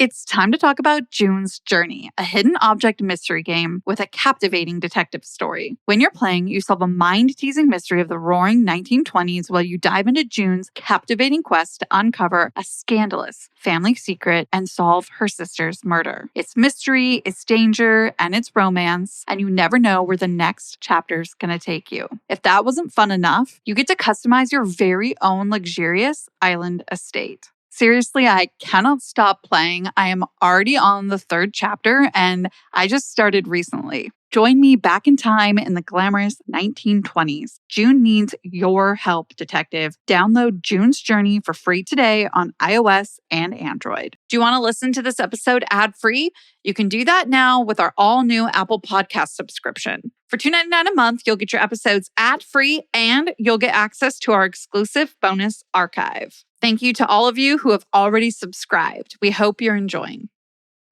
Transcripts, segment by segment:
It's time to talk about June's Journey, a hidden object mystery game with a captivating detective story. When you're playing, you solve a mind-teasing mystery of the roaring 1920s while you dive into June's captivating quest to uncover a scandalous family secret and solve her sister's murder. It's mystery, it's danger, and it's romance, and you never know where the next chapter's gonna take you. If that wasn't fun enough, you get to customize your very own luxurious island estate. Seriously, I cannot stop playing. I am already on the 3rd chapter and I just started recently. Join me back in time in the glamorous 1920s. June needs your help, detective. Download June's Journey for free today on iOS and Android. Do you want to listen to this episode ad-free? You can do that now with our all-new Apple Podcast subscription. For $2.99 a month, you'll get your episodes ad-free and you'll get access to our exclusive bonus archive. Thank you to all of you who have already subscribed. We hope you're enjoying.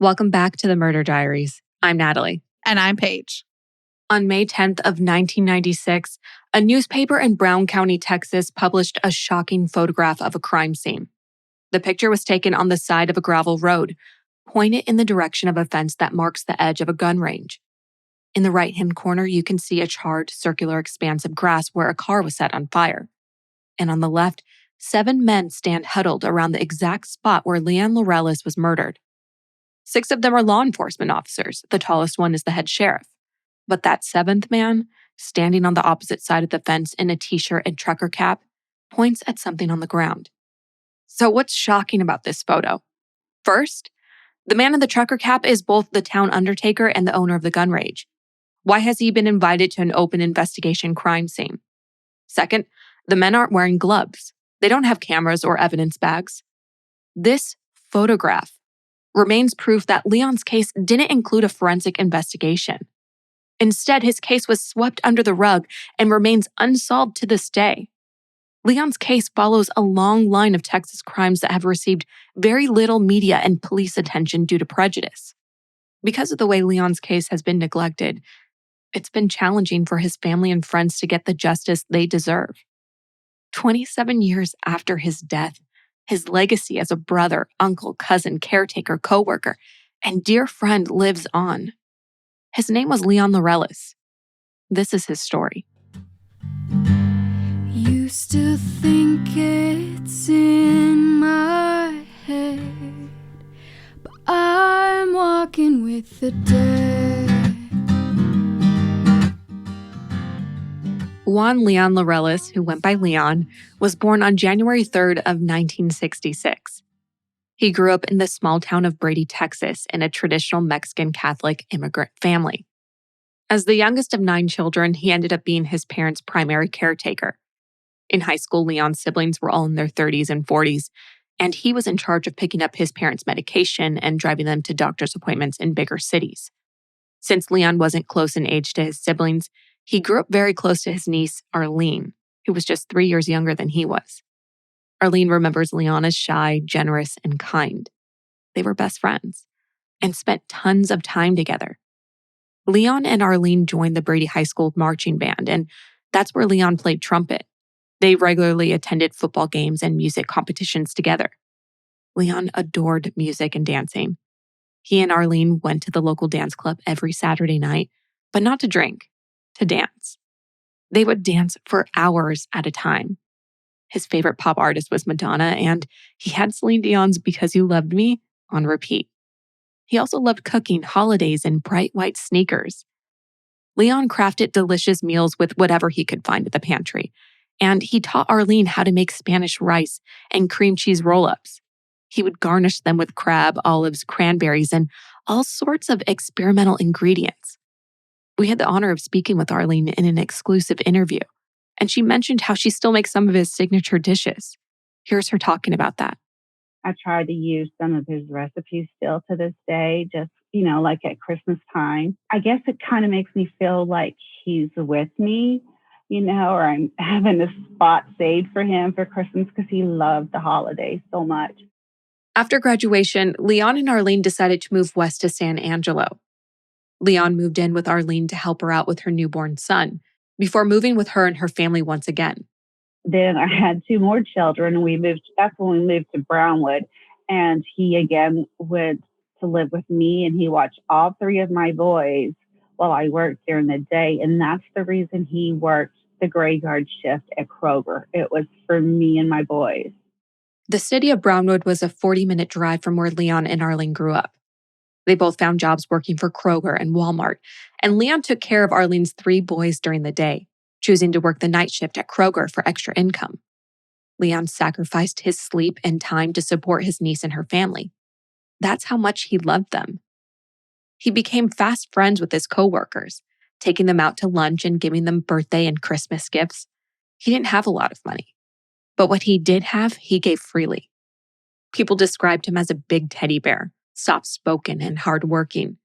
Welcome back to the Murder Diaries. I'm Natalie. And I'm Paige. On May 10th of 1996, a newspaper in Brown County, Texas, published a shocking photograph of a crime scene. The picture was taken on the side of a gravel road, pointed in the direction of a fence that marks the edge of a gun range. In the right-hand corner, you can see a charred, circular expanse of grass where a car was set on fire. And on the left, 7 men stand huddled around the exact spot where Leon Laureles was murdered. 6 of them are law enforcement officers. The tallest one is the head sheriff. But that 7th man, standing on the opposite side of the fence in a t-shirt and trucker cap, points at something on the ground. So what's shocking about this photo? First, the man in the trucker cap is both the town undertaker and the owner of the gun range. Why has he been invited to an open investigation crime scene? Second, the men aren't wearing gloves. They don't have cameras or evidence bags. This photograph remains proof that Leon's case didn't include a forensic investigation. Instead, his case was swept under the rug and remains unsolved to this day. Leon's case follows a long line of Texas crimes that have received very little media and police attention due to prejudice. Because of the way Leon's case has been neglected, it's been challenging for his family and friends to get the justice they deserve. 27 years after his death, his legacy as a brother, uncle, cousin, caretaker, coworker, and dear friend lives on. His name was Leon Laureles. This is his story. Used to think it's in my head, but I'm walking with the dead. Juan Leon Laureles, who went by Leon, was born on January 3rd of 1966. He grew up in the small town of Brady, Texas, in a traditional Mexican Catholic immigrant family. As the youngest of 9 children, he ended up being his parents' primary caretaker. In high school, Leon's siblings were all in their 30s and 40s, and he was in charge of picking up his parents' medication and driving them to doctor's appointments in bigger cities. Since Leon wasn't close in age to his siblings, he grew up very close to his niece, Arlene, who was just 3 years younger than he was. Arlene remembers Leon as shy, generous, and kind. They were best friends and spent tons of time together. Leon and Arlene joined the Brady High School marching band, and that's where Leon played trumpet. They regularly attended football games and music competitions together. Leon adored music and dancing. He and Arlene went to the local dance club every Saturday night, but not to drink, to dance. They would dance for hours at a time. His favorite pop artist was Madonna, and he had Celine Dion's Because You Loved Me on repeat. He also loved cooking holidays in bright white sneakers. Leon crafted delicious meals with whatever he could find at the pantry, and he taught Arlene how to make Spanish rice and cream cheese roll-ups. He would garnish them with crab, olives, cranberries, and all sorts of experimental ingredients. We had the honor of speaking with Arlene in an exclusive interview, and she mentioned how she still makes some of his signature dishes. Here's her talking about that. I try to use some of his recipes still to this day, just, like at Christmas time. I guess it kind of makes me feel like he's with me, or I'm having a spot saved for him for Christmas because he loved the holidays so much. After graduation, Leon and Arlene decided to move west to San Angelo. Leon moved in with Arlene to help her out with her newborn son, before moving with her and her family once again. Then I had 2 more children, and that's when we moved to Brownwood. And he again went to live with me, and he watched all three of my boys while I worked during the day. And that's the reason he worked the graveyard shift at Kroger. It was for me and my boys. The city of Brownwood was a 40-minute drive from where Leon and Arlene grew up. They both found jobs working for Kroger and Walmart, and Leon took care of Arlene's 3 boys during the day, choosing to work the night shift at Kroger for extra income. Leon sacrificed his sleep and time to support his niece and her family. That's how much he loved them. He became fast friends with his coworkers, taking them out to lunch and giving them birthday and Christmas gifts. He didn't have a lot of money, but what he did have, he gave freely. People described him as a big teddy bear, soft-spoken and hardworking.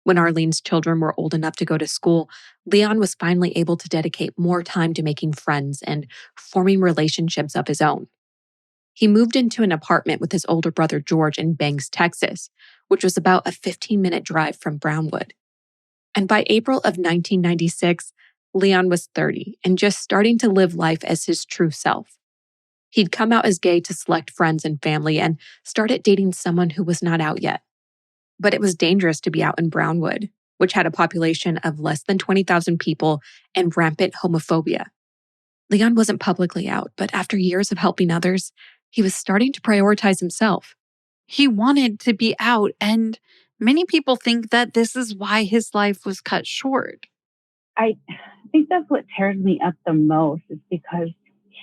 When Arlene's children were old enough to go to school, Leon was finally able to dedicate more time to making friends and forming relationships of his own. He moved into an apartment with his older brother George in Banks, Texas, which was about a 15-minute drive from Brownwood. And by April of 1996, Leon was 30 and just starting to live life as his true self. He'd come out as gay to select friends and family and started dating someone who was not out yet. But it was dangerous to be out in Brownwood, which had a population of less than 20,000 people and rampant homophobia. Leon wasn't publicly out, but after years of helping others, he was starting to prioritize himself. He wanted to be out, and many people think that this is why his life was cut short. I think that's what tears me up the most, is because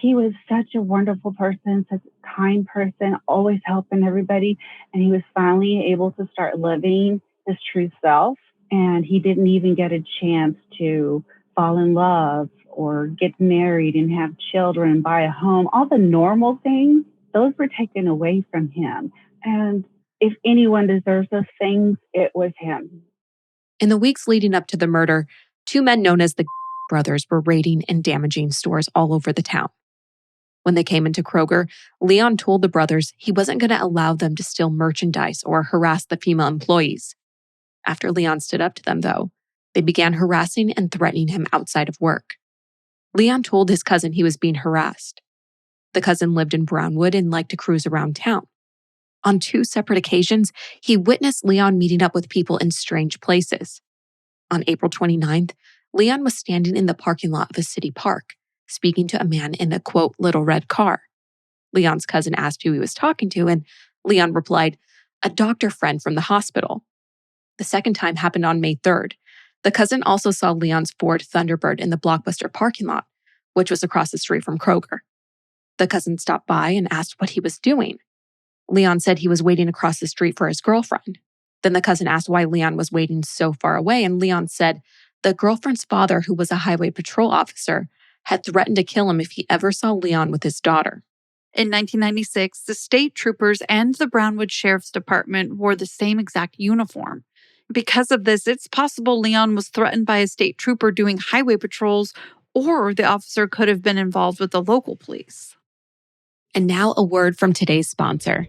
he was such a wonderful person, such a kind person, always helping everybody. And he was finally able to start living his true self. And he didn't even get a chance to fall in love or get married and have children, buy a home. All the normal things, those were taken away from him. And if anyone deserves those things, it was him. In the weeks leading up to the murder, 2 men known as the brothers were raiding and damaging stores all over the town. When they came into Kroger, Leon told the brothers he wasn't going to allow them to steal merchandise or harass the female employees. After Leon stood up to them, though, they began harassing and threatening him outside of work. Leon told his cousin he was being harassed. The cousin lived in Brownwood and liked to cruise around town. On 2 separate occasions, he witnessed Leon meeting up with people in strange places. On April 29th, Leon was standing in the parking lot of a city park, speaking to a man in a, quote, little red car. Leon's cousin asked who he was talking to, and Leon replied, a doctor friend from the hospital. The second time happened on May 3rd. The cousin also saw Leon's Ford Thunderbird in the Blockbuster parking lot, which was across the street from Kroger. The cousin stopped by and asked what he was doing. Leon said he was waiting across the street for his girlfriend. Then the cousin asked why Leon was waiting so far away, and Leon said the girlfriend's father, who was a highway patrol officer, had threatened to kill him if he ever saw Leon with his daughter. In 1996, the state troopers and the Brownwood Sheriff's Department wore the same exact uniform. Because of this, it's possible Leon was threatened by a state trooper doing highway patrols, or the officer could have been involved with the local police. And now a word from today's sponsor.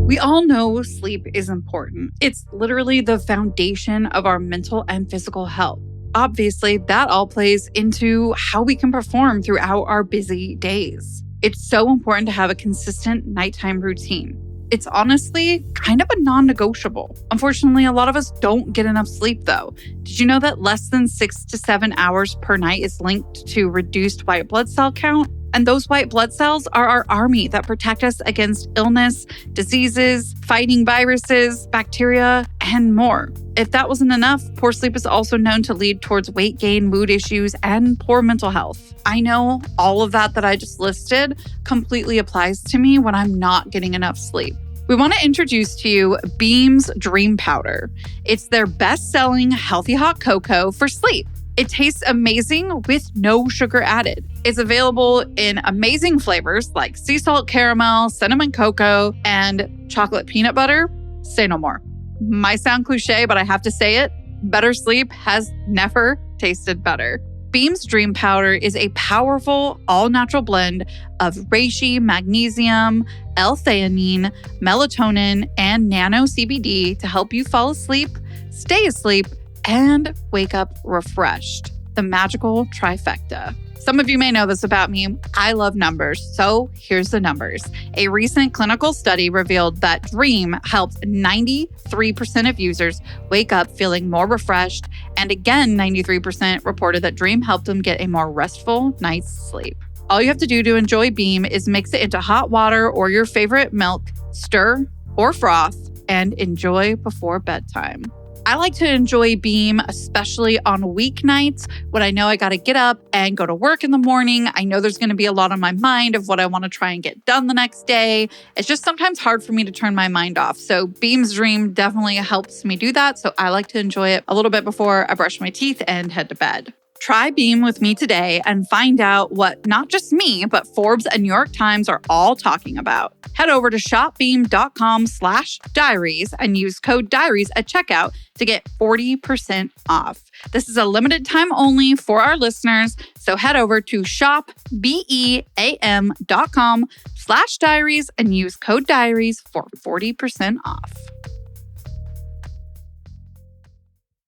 We all know sleep is important. It's literally the foundation of our mental and physical health. Obviously, that all plays into how we can perform throughout our busy days. It's so important to have a consistent nighttime routine. It's honestly kind of a non-negotiable. Unfortunately, a lot of us don't get enough sleep, though. Did you know that less than 6 to 7 hours per night is linked to reduced white blood cell count? And those white blood cells are our army that protect us against illness, diseases, fighting viruses, bacteria, and more. If that wasn't enough, poor sleep is also known to lead towards weight gain, mood issues, and poor mental health. I know all of that I just listed completely applies to me when I'm not getting enough sleep. We want to introduce to you Beam's Dream Powder. It's their best-selling healthy hot cocoa for sleep. It tastes amazing with no sugar added. It's available in amazing flavors like sea salt caramel, cinnamon cocoa, and chocolate peanut butter. Say no more. Might sound cliche, but I have to say it. Better sleep has never tasted better. Beam's Dream Powder is a powerful, all-natural blend of reishi, magnesium, L-theanine, melatonin, and nano CBD to help you fall asleep, stay asleep, and wake up refreshed. The magical trifecta. Some of you may know this about me. I love numbers, so here's the numbers. A recent clinical study revealed that Dream helped 93% of users wake up feeling more refreshed, and again, 93% reported that Dream helped them get a more restful night's sleep. All you have to do to enjoy Beam is mix it into hot water or your favorite milk, stir or froth, and enjoy before bedtime. I like to enjoy Beam, especially on weeknights when I know I got to get up and go to work in the morning. I know there's going to be a lot on my mind of what I want to try and get done the next day. It's just sometimes hard for me to turn my mind off. So Beam's Dream definitely helps me do that. So I like to enjoy it a little bit before I brush my teeth and head to bed. Try Beam with me today and find out what not just me, but Forbes and New York Times are all talking about. Head over to shopbeam.com/diaries and use code diaries at checkout to get 40% off. This is a limited time only for our listeners. So head over to shopbeam.com/diaries and use code diaries for 40% off.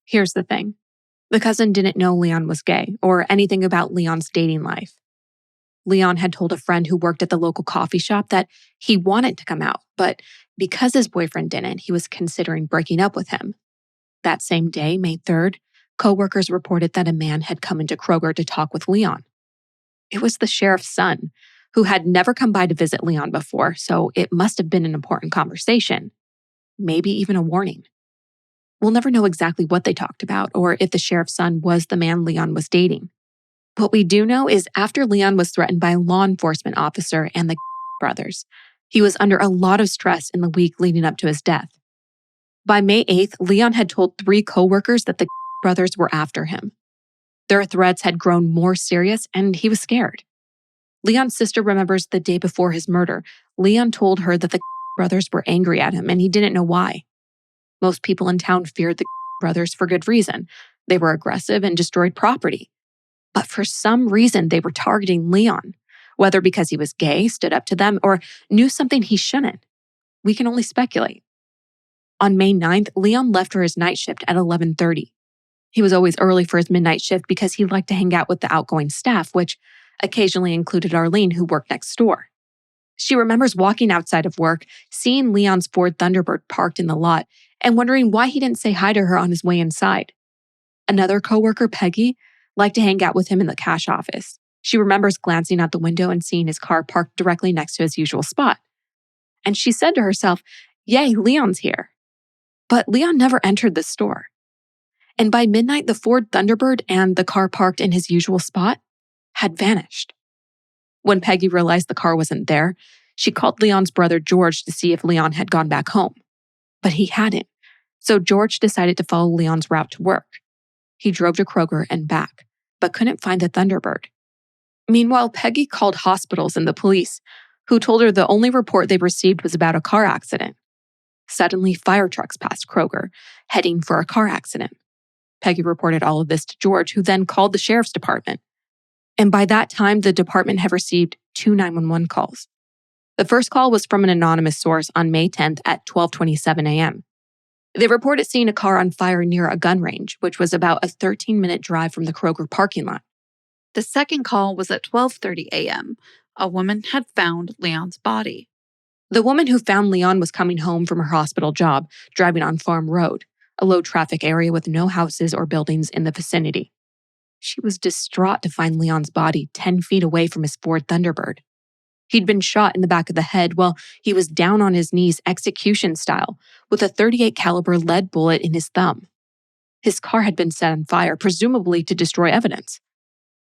Here's the thing. The cousin didn't know Leon was gay or anything about Leon's dating life. Leon had told a friend who worked at the local coffee shop that he wanted to come out, but because his boyfriend didn't, he was considering breaking up with him. That same day, May 3rd, coworkers reported that a man had come into Kroger to talk with Leon. It was the sheriff's son, who had never come by to visit Leon before, so it must have been an important conversation, maybe even a warning. We'll never know exactly what they talked about or if the sheriff's son was the man Leon was dating. What we do know is after Leon was threatened by a law enforcement officer and the brothers, he was under a lot of stress in the week leading up to his death. By May 8th, Leon had told 3 coworkers that the brothers were after him. Their threats had grown more serious and he was scared. Leon's sister remembers the day before his murder. Leon told her that the brothers were angry at him and he didn't know why. Most people in town feared the brothers for good reason. They were aggressive and destroyed property. But for some reason, they were targeting Leon, whether because he was gay, stood up to them, or knew something he shouldn't. We can only speculate. On May 9th, Leon left for his night shift at 11:30. He was always early for his midnight shift because he liked to hang out with the outgoing staff, which occasionally included Arlene, who worked next door. She remembers walking outside of work, seeing Leon's Ford Thunderbird parked in the lot, and wondering why he didn't say hi to her on his way inside. Another coworker, Peggy, liked to hang out with him in the cash office. She remembers glancing out the window and seeing his car parked directly next to his usual spot. And she said to herself, "Yay, Leon's here." But Leon never entered the store. And by midnight, the Ford Thunderbird and the car parked in his usual spot had vanished. When Peggy realized the car wasn't there, she called Leon's brother George to see if Leon had gone back home. But he hadn't, so George decided to follow Leon's route to work. He drove to Kroger and back, but couldn't find the Thunderbird. Meanwhile, Peggy called hospitals and the police, who told her the only report they received was about a car accident. Suddenly, fire trucks passed Kroger, heading for a car accident. Peggy reported all of this to George, who then called the sheriff's department. And by that time, the department had received 2 911 calls. The first call was from an anonymous source on May 10th at 12:27 a.m. They reported seeing a car on fire near a gun range, which was about a 13-minute drive from the Kroger parking lot. The second call was at 12:30 a.m. A woman had found Leon's body. The woman who found Leon was coming home from her hospital job, driving on Farm Road, a low-traffic area with no houses or buildings in the vicinity. She was distraught to find Leon's body 10 feet away from his Ford Thunderbird. He'd been shot in the back of the head while he was down on his knees execution style with a .38 caliber lead bullet in his thumb. His car had been set on fire, presumably to destroy evidence.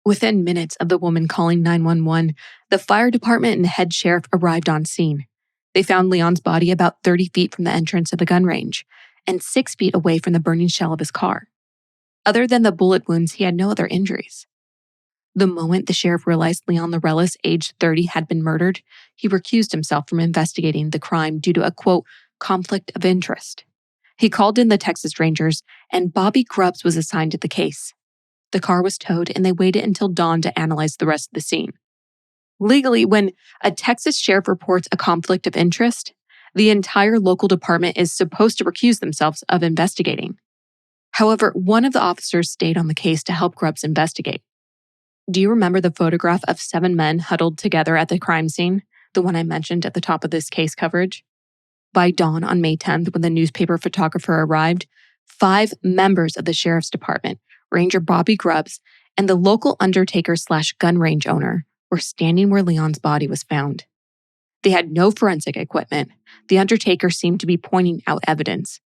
Within minutes of the woman calling 911, the fire department and the head sheriff arrived on scene. They found Leon's body about 30 feet from the entrance of the gun range and 6 feet away from the burning shell of his car. Other than the bullet wounds, he had no other injuries. The moment the sheriff realized Leon Laureles, aged 30, had been murdered, he recused himself from investigating the crime due to a, quote, conflict of interest. He called in the Texas Rangers, and Bobby Grubbs was assigned to the case. The car was towed, and they waited until dawn to analyze the rest of the scene. Legally, when a Texas sheriff reports a conflict of interest, the entire local department is supposed to recuse themselves of investigating. However, one of the officers stayed on the case to help Grubbs investigate. Do you remember the photograph of 7 men huddled together at the crime scene? The one I mentioned at the top of this case coverage? By dawn on May 10th, when the newspaper photographer arrived, 5 members of the sheriff's department, Ranger Bobby Grubbs, and the local undertaker/gun range owner were standing where Leon's body was found. They had no forensic equipment. The undertaker seemed to be pointing out evidence,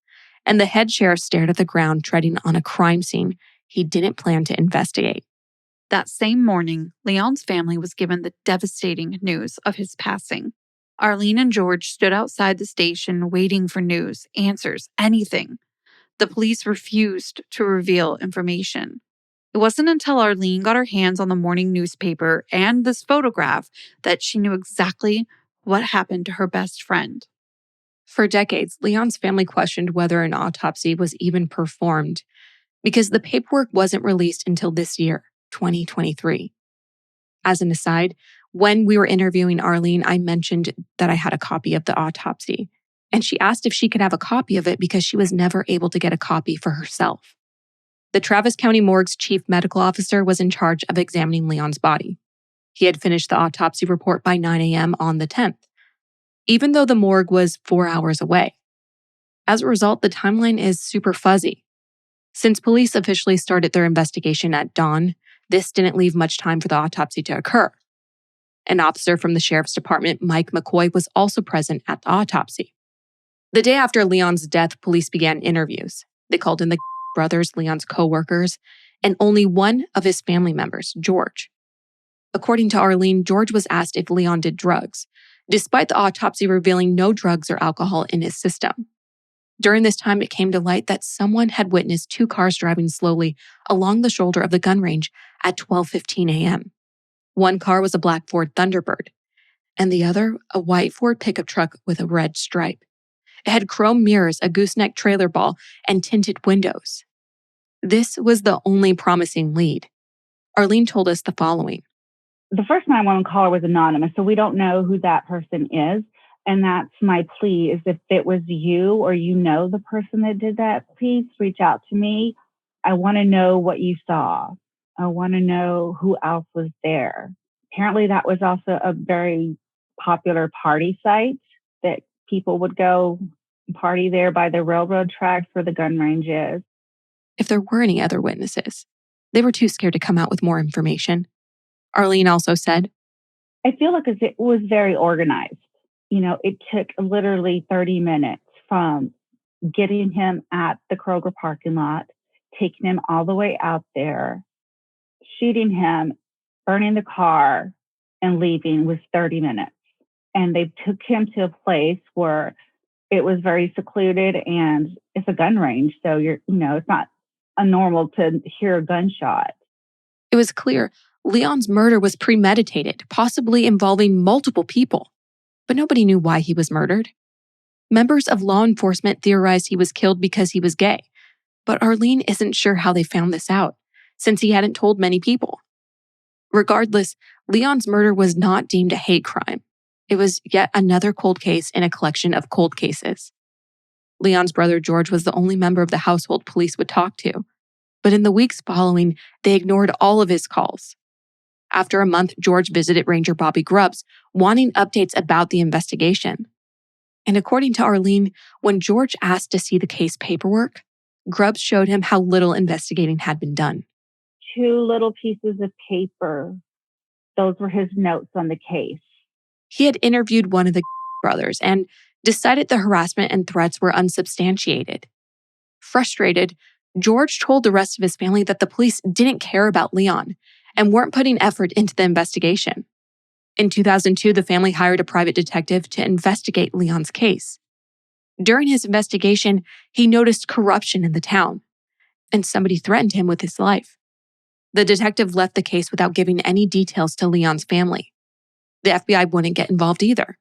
and the head sheriff stared at the ground, treading on a crime scene he didn't plan to investigate. That same morning, Leon's family was given the devastating news of his passing. Arlene and George stood outside the station waiting for news, answers, anything. The police refused to reveal information. It wasn't until Arlene got her hands on the morning newspaper and this photograph that she knew exactly what happened to her best friend. For decades, Leon's family questioned whether an autopsy was even performed because the paperwork wasn't released until this year, 2023. As an aside, when we were interviewing Arlene, I mentioned that I had a copy of the autopsy, and she asked if she could have a copy of it because she was never able to get a copy for herself. The Travis County Morgue's chief medical officer was in charge of examining Leon's body. He had finished the autopsy report by 9 a.m. on the 10th, even though the morgue was 4 hours away. As a result, the timeline is super fuzzy. Since police officially started their investigation at dawn, this didn't leave much time for the autopsy to occur. An officer from the sheriff's department, Mike McCoy, was also present at the autopsy. The day after Leon's death, police began interviews. They called in the brothers, Leon's coworkers, and only one of his family members, George. According to Arlene, George was asked if Leon did drugs, despite the autopsy revealing no drugs or alcohol in his system. During this time, it came to light that someone had witnessed 2 cars driving slowly along the shoulder of the gun range at 12:15 a.m. One car was a black Ford Thunderbird, and the other, a white Ford pickup truck with a red stripe. It had chrome mirrors, a gooseneck trailer ball, and tinted windows. This was the only promising lead. Arlene told us the following. The first 911 caller was anonymous, so we don't know who that person is. And that's my plea, is if it was you or you know the person that did that, please reach out to me. I want to know what you saw. I want to know who else was there. Apparently that was also a very popular party site that people would go party there by the railroad tracks where the gun range is. If there were any other witnesses, they were too scared to come out with more information. Arlene also said, I feel like it was very organized. You know, it took literally 30 minutes from getting him at the Kroger parking lot, taking him all the way out there, shooting him, burning the car, and leaving was 30 minutes. And they took him to a place where it was very secluded and it's a gun range. So it's not normal to hear a gunshot. It was clear Leon's murder was premeditated, possibly involving multiple people. But nobody knew why he was murdered. Members of law enforcement theorized he was killed because he was gay, but Arlene isn't sure how they found this out, since he hadn't told many people. Regardless, Leon's murder was not deemed a hate crime. It was yet another cold case in a collection of cold cases. Leon's brother George was the only member of the household police would talk to, but in the weeks following, they ignored all of his calls. After a month, George visited Ranger Bobby Grubbs, wanting updates about the investigation. And according to Arlene, when George asked to see the case paperwork, Grubbs showed him how little investigating had been done. 2 little pieces of paper. Those were his notes on the case. He had interviewed one of the brothers and decided the harassment and threats were unsubstantiated. Frustrated, George told the rest of his family that the police didn't care about Leon and weren't putting effort into the investigation. In 2002, the family hired a private detective to investigate Leon's case. During his investigation, he noticed corruption in the town, and somebody threatened him with his life. The detective left the case without giving any details to Leon's family. The FBI wouldn't get involved either.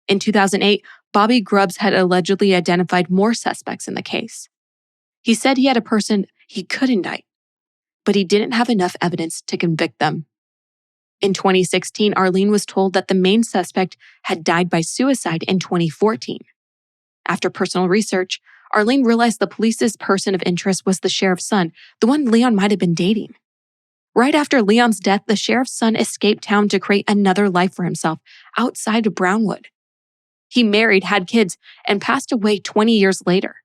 In 2008, Bobby Grubbs had allegedly identified more suspects in the case. He said he had a person he could indict, but he didn't have enough evidence to convict them. In 2016, Arlene was told that the main suspect had died by suicide in 2014. After personal research, Arlene realized the police's person of interest was the sheriff's son, the one Leon might have been dating. Right after Leon's death, the sheriff's son escaped town to create another life for himself outside of Brownwood. He married, had kids, and passed away 20 years later.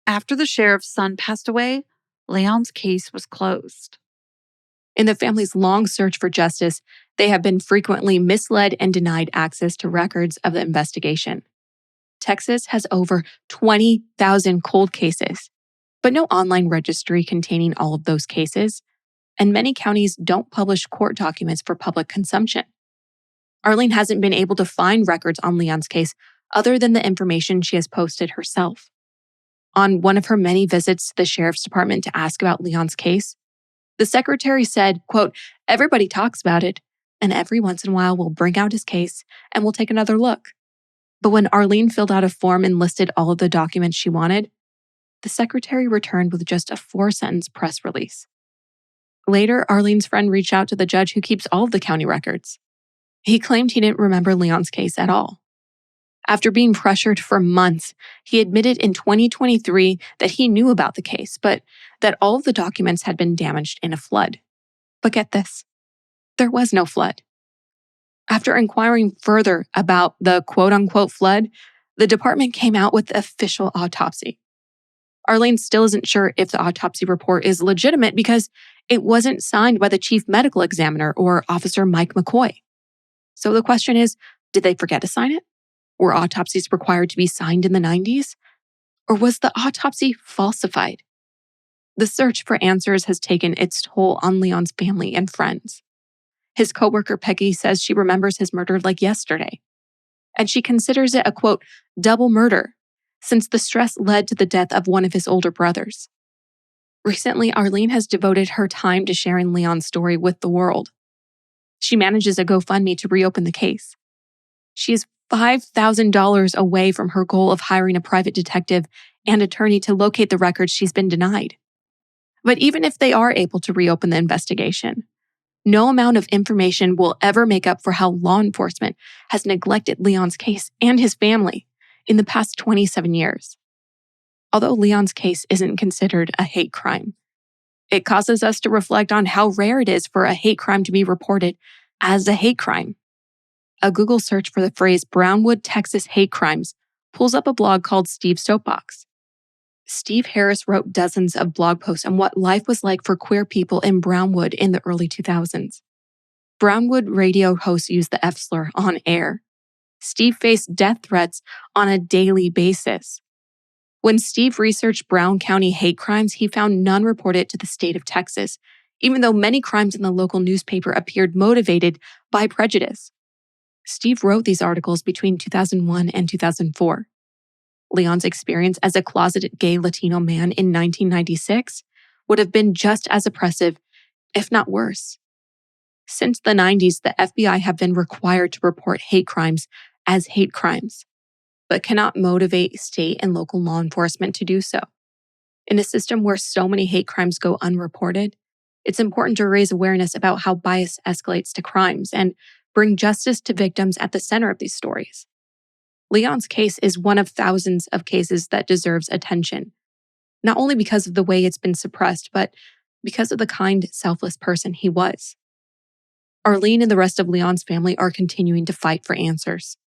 After the sheriff's son passed away, Leon's case was closed. In the family's long search for justice, they have been frequently misled and denied access to records of the investigation. Texas has over 20,000 cold cases, but no online registry containing all of those cases, and many counties don't publish court documents for public consumption. Arlene hasn't been able to find records on Leon's case other than the information she has posted herself. On one of her many visits to the sheriff's department to ask about Leon's case, the secretary said, quote, "Everybody talks about it, and every once in a while we'll bring out his case and we'll take another look." But when Arlene filled out a form and listed all of the documents she wanted, the secretary returned with just a 4-sentence press release. Later, Arlene's friend reached out to the judge who keeps all of the county records. He claimed he didn't remember Leon's case at all. After being pressured for months, he admitted in 2023 that he knew about the case, but that all of the documents had been damaged in a flood. But get this, there was no flood. After inquiring further about the quote-unquote flood, the department came out with the official autopsy. Arlene still isn't sure if the autopsy report is legitimate because it wasn't signed by the chief medical examiner or Officer Mike McCoy. So the question is, did they forget to sign it? Were autopsies required to be signed in the 90s? Or was the autopsy falsified? The search for answers has taken its toll on Leon's family and friends. His coworker Peggy says she remembers his murder like yesterday. And she considers it a, quote, double murder, since the stress led to the death of one of his older brothers. Recently, Arlene has devoted her time to sharing Leon's story with the world. She manages a GoFundMe to reopen the case. She is $5,000 away from her goal of hiring a private detective and attorney to locate the records she's been denied. But even if they are able to reopen the investigation, no amount of information will ever make up for how law enforcement has neglected Leon's case and his family in the past 27 years. Although Leon's case isn't considered a hate crime, it causes us to reflect on how rare it is for a hate crime to be reported as a hate crime. A Google search for the phrase Brownwood, Texas hate crimes pulls up a blog called Steve's Soapbox. Steve Harris wrote dozens of blog posts on what life was like for queer people in Brownwood in the early 2000s. Brownwood radio hosts used the F slur on air. Steve faced death threats on a daily basis. When Steve researched Brown County hate crimes, he found none reported to the state of Texas, even though many crimes in the local newspaper appeared motivated by prejudice. Steve wrote these articles between 2001 and 2004. Leon's experience as a closeted gay Latino man in 1996 would have been just as oppressive, if not worse. Since the 90s, the FBI have been required to report hate crimes as hate crimes, but cannot motivate state and local law enforcement to do so. In a system where so many hate crimes go unreported, it's important to raise awareness about how bias escalates to crimes and bring justice to victims at the center of these stories. Leon's case is one of thousands of cases that deserves attention, not only because of the way it's been suppressed, but because of the kind, selfless person he was. Arlene and the rest of Leon's family are continuing to fight for answers.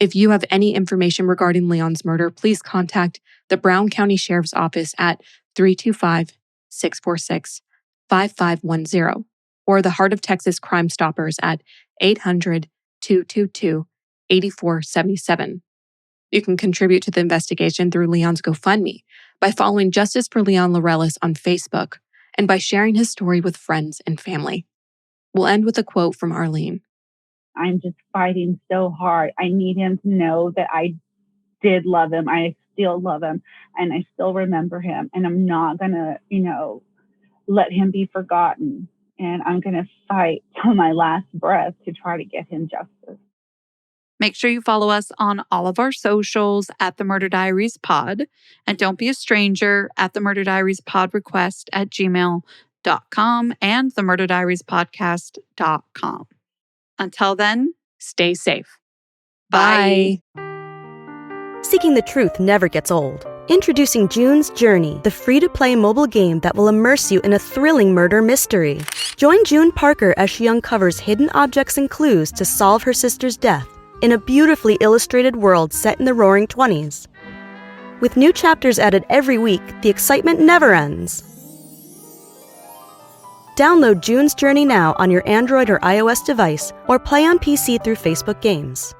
If you have any information regarding Leon's murder, please contact the Brown County Sheriff's Office at 325-646-5510 or the Heart of Texas Crime Stoppers at 800-222-8477. You can contribute to the investigation through Leon's GoFundMe by following Justice for Leon Laureles on Facebook and by sharing his story with friends and family. We'll end with a quote from Arlene. I'm just fighting so hard. I need him to know that I did love him. I still love him and I still remember him. And I'm not going to, let him be forgotten. And I'm going to fight till my last breath to try to get him justice. Make sure you follow us on all of our socials at The Murder Diaries Pod. And don't be a stranger at The Murder Diaries Pod request at gmail.com and themurderdiariespodcast.com. Until then, Stay safe. bye. Seeking the truth never gets old. Introducing June's Journey, the free-to-play mobile game that will immerse you in a thrilling murder mystery. Join June Parker as she uncovers hidden objects and clues to solve her sister's death in a beautifully illustrated world set in the Roaring '20s. With new chapters added every week, the excitement never ends. Download June's Journey now on your Android or iOS device, or play on PC through Facebook Games.